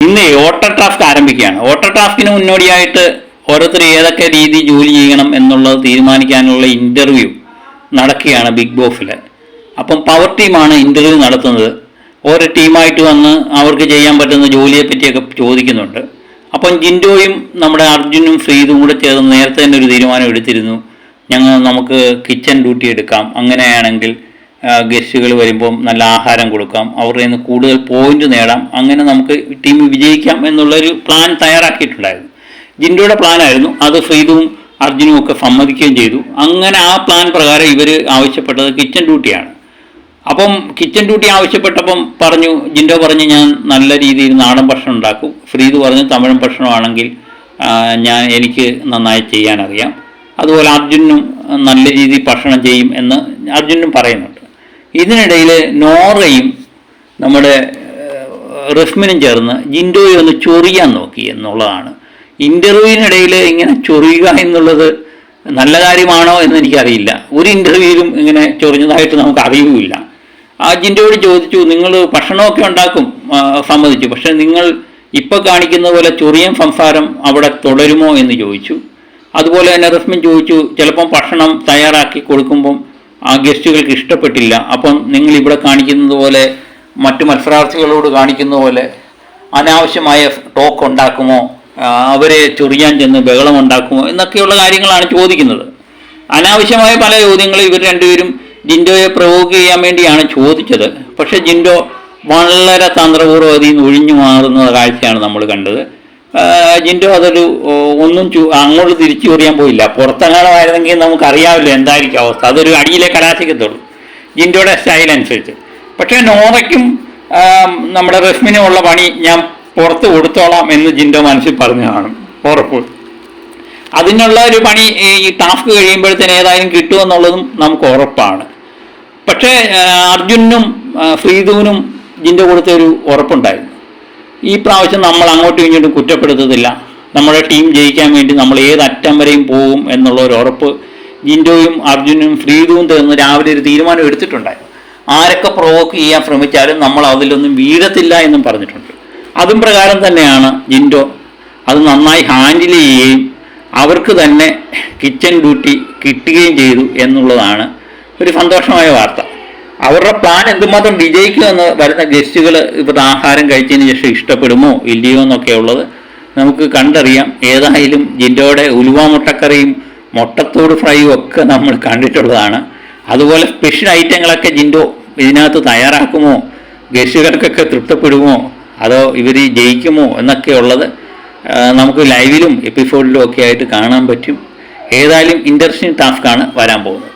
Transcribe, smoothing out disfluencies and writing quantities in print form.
ഇന്ന് ഓട്ടർ ടാസ്ക് ആരംഭിക്കുകയാണ്. ഓട്ടർ ടാസ്കിന് മുന്നോടിയായിട്ട് ഓരോരുത്തർ ഏതൊക്കെ രീതി ജോലി ചെയ്യണം എന്നുള്ളത് തീരുമാനിക്കാനുള്ള ഇൻ്റർവ്യൂ നടക്കുകയാണ് ബിഗ് ബോസിൽ. അപ്പം പവർ ടീമാണ് ഇൻ്റർവ്യൂ നടത്തുന്നത്. ഓരോ ടീമായിട്ട് വന്ന് അവർക്ക് ചെയ്യാൻ പറ്റുന്ന ജോലിയെ പറ്റിയൊക്കെ ചോദിക്കുന്നുണ്ട്. അപ്പം ജിൻഡോയും നമ്മുടെ അർജുനും ഫ്രീദും കൂടെ ചേർന്ന് നേരത്തെ തന്നെ ഒരു തീരുമാനം എടുത്തിരുന്നു, നമുക്ക് കിച്ചൺ ഡ്യൂട്ടി എടുക്കാം, അങ്ങനെയാണെങ്കിൽ ഗസ്റ്റുകൾ വരുമ്പം നല്ല ആഹാരം കൊടുക്കാം, അവരുടെ നിന്ന് കൂടുതൽ പോയിന്റ് നേടാം, അങ്ങനെ നമുക്ക് ടീം വിജയിക്കാം എന്നുള്ളൊരു പ്ലാൻ തയ്യാറാക്കിയിട്ടുണ്ടായിരുന്നു. ജിൻഡോയുടെ പ്ലാനായിരുന്നു അത്. ഫ്രീദും അർജുനും ഒക്കെ സമ്മതിക്കുകയും ചെയ്തു. അങ്ങനെ ആ പ്ലാൻ പ്രകാരം ഇവർ ആവശ്യപ്പെട്ടത് കിച്ചൺ ഡ്യൂട്ടിയാണ്. അപ്പം കിച്ചൺ ഡ്യൂട്ടി ആവശ്യപ്പെട്ടപ്പം ജിൻഡോ പറഞ്ഞു ഞാൻ നല്ല രീതിയിൽ നാടൻ ഭക്ഷണം ഉണ്ടാക്കും. ഫ്രീദ് പറഞ്ഞു തമിഴൻ ഭക്ഷണമാണെങ്കിൽ എനിക്ക് നന്നായി ചെയ്യാനറിയാം. അതുപോലെ അർജുനും നല്ല രീതിയിൽ ഭക്ഷണം ചെയ്യും എന്ന് അർജുനും പറയുന്നുണ്ട്. ഇതിനിടയിൽ നോറയും നമ്മുടെ റസ്മിനും ചേർന്ന് ജിൻഡോയെ ഒന്ന് ചൊറിയാൻ നോക്കി എന്നുള്ളതാണ്. ഇൻ്റർവ്യൂവിനിടയിൽ ഇങ്ങനെ ചൊറിയുക എന്നുള്ളത് നല്ല കാര്യമാണോ എന്ന് എനിക്കറിയില്ല. ഒരു ഇൻ്റർവ്യൂവിലും ഇങ്ങനെ ചൊറിഞ്ഞതായിട്ട് നമുക്ക് അറിയുകയില്ല. ആ ജിൻഡോയോട് ചോദിച്ചു, നിങ്ങൾ ഭക്ഷണമൊക്കെ ഉണ്ടാക്കും, സമ്മതിച്ചു, പക്ഷെ നിങ്ങൾ ഇപ്പോൾ കാണിക്കുന്ന പോലെ ചൊറിയൻ സംസാരം അവിടെ തുടരുമോ എന്ന് ചോദിച്ചു. അതുപോലെ തന്നെ റസ്മിൻ ചോദിച്ചു, ചിലപ്പം ഭക്ഷണം തയ്യാറാക്കി കൊടുക്കുമ്പം ആ ഗസ്റ്റുകൾക്ക് ഇഷ്ടപ്പെട്ടില്ല, അപ്പം നിങ്ങൾ ഇവിടെ കാണിക്കുന്നത് പോലെ മറ്റു മത്സരാർത്ഥികളോട് കാണിക്കുന്ന പോലെ അനാവശ്യമായ ടോക്ക് ഉണ്ടാക്കുമോ, അവരെ ചൊറിയാൻ ചെന്ന് ബഹളം ഉണ്ടാക്കുമോ എന്നൊക്കെയുള്ള കാര്യങ്ങളാണ് ചോദിക്കുന്നത്. അനാവശ്യമായ പല ചോദ്യങ്ങളും ഇവർ രണ്ടുപേരും ജിൻഡോയെ പ്രവോക്ക് ചെയ്യാൻ വേണ്ടിയാണ് ചോദിച്ചത്. പക്ഷേ ജിൻഡോ വളരെ തന്ത്രപൂർവ്വം അതിൽ നിന്ന് ഒഴിഞ്ഞു മാറുന്ന കാഴ്ചയാണ് നമ്മൾ കണ്ടത്. ജിൻഡോ അതൊരു അങ്ങോട്ട് തിരിച്ചു ചൊറിയാൻ പോയില്ല. പുറത്തെങ്ങാണമായിരുന്നെങ്കിൽ നമുക്കറിയാമല്ലോ എന്തായിരിക്കും അവസ്ഥ. അതൊരു അടിയിലെ കലാശിക്കത്തുള്ളൂ ജിൻഡോയുടെ സ്റ്റൈൽ അനുസരിച്ച്. പക്ഷേ നോറയ്ക്കും നമ്മുടെ റസ്മിനുമുള്ള പണി ഞാൻ പുറത്ത് കൊടുത്തോളാം എന്ന് ജിൻഡോ മനസ്സിൽ പറഞ്ഞു കാണും, ഉറപ്പ്. അതിനുള്ള ഒരു പണി ഈ ടാസ്ക് കഴിയുമ്പോഴത്തേന് ഏതായാലും കിട്ടുമെന്നുള്ളതും നമുക്ക് ഉറപ്പാണ്. പക്ഷേ അർജുനും ഫ്രീദുവിനും ജിൻഡോ കൊടുത്തൊരു ഉറപ്പുണ്ടായിരുന്നു, ഈ പ്രാവശ്യം നമ്മൾ അങ്ങോട്ടും ഇങ്ങോട്ടും കുറ്റപ്പെടുത്തത്തില്ല, നമ്മുടെ ടീം ജയിക്കാൻ വേണ്ടി നമ്മൾ ഏതറ്റം വരെയും പോകും എന്നുള്ള ഒരു ഉറപ്പ് ജിൻഡോയും അർജുനും ഫ്രീദുവും ചേർന്ന് രാവിലെ ഒരു തീരുമാനം എടുത്തിട്ടുണ്ടായിരുന്നു. ആരൊക്കെ പ്രൊവോക്ക് ചെയ്യാൻ ശ്രമിച്ചാലും നമ്മൾ അതിലൊന്നും വീഴത്തില്ല എന്നും പറഞ്ഞിട്ടുണ്ട്. അതും പ്രകാരം തന്നെയാണ് ജിൻഡോ അത് നന്നായി ഹാൻഡിൽ ചെയ്യുകയും അവർക്ക് തന്നെ കിച്ചൺ ഡ്യൂട്ടി കിട്ടുകയും ചെയ്തു എന്നുള്ളതാണ് ഒരു സന്തോഷമായ വാർത്ത. അവരുടെ പ്ലാൻ എന്തുമാത്രം വിജയിക്കുമെന്ന് വരുന്ന ഗസ്റ്റുകൾ ഇവരുടെ ആഹാരം കഴിച്ചതിന് ശേഷം ഇഷ്ടപ്പെടുമോ ഇല്ലയോ എന്നൊക്കെ ഉള്ളത് നമുക്ക് കണ്ടറിയാം. ഏതായാലും ജിൻഡോയുടെ ഉലുവ മുട്ടക്കറിയും മുട്ടത്തോട് ഫ്രൈയും ഒക്കെ നമ്മൾ കണ്ടിട്ടുള്ളതാണ്. അതുപോലെ സ്പെഷ്യൽ ഐറ്റങ്ങളൊക്കെ ജിൻഡോ ഇതിനകത്ത് തയ്യാറാക്കുമോ, ഗസ്റ്റുകൾക്കൊക്കെ തൃപ്തിപ്പെടുമോ, അതോ ഇവർ ജയിക്കുമോ എന്നൊക്കെ ഉള്ളത് നമുക്ക് ലൈവിലും എപ്പിസോഡിലും ഒക്കെ ആയിട്ട് കാണാൻ പറ്റും. ഏതായാലും ഇൻട്രസ്റ്റിംഗ് ടാസ്ക്കാണ് വരാൻ പോകുന്നത്.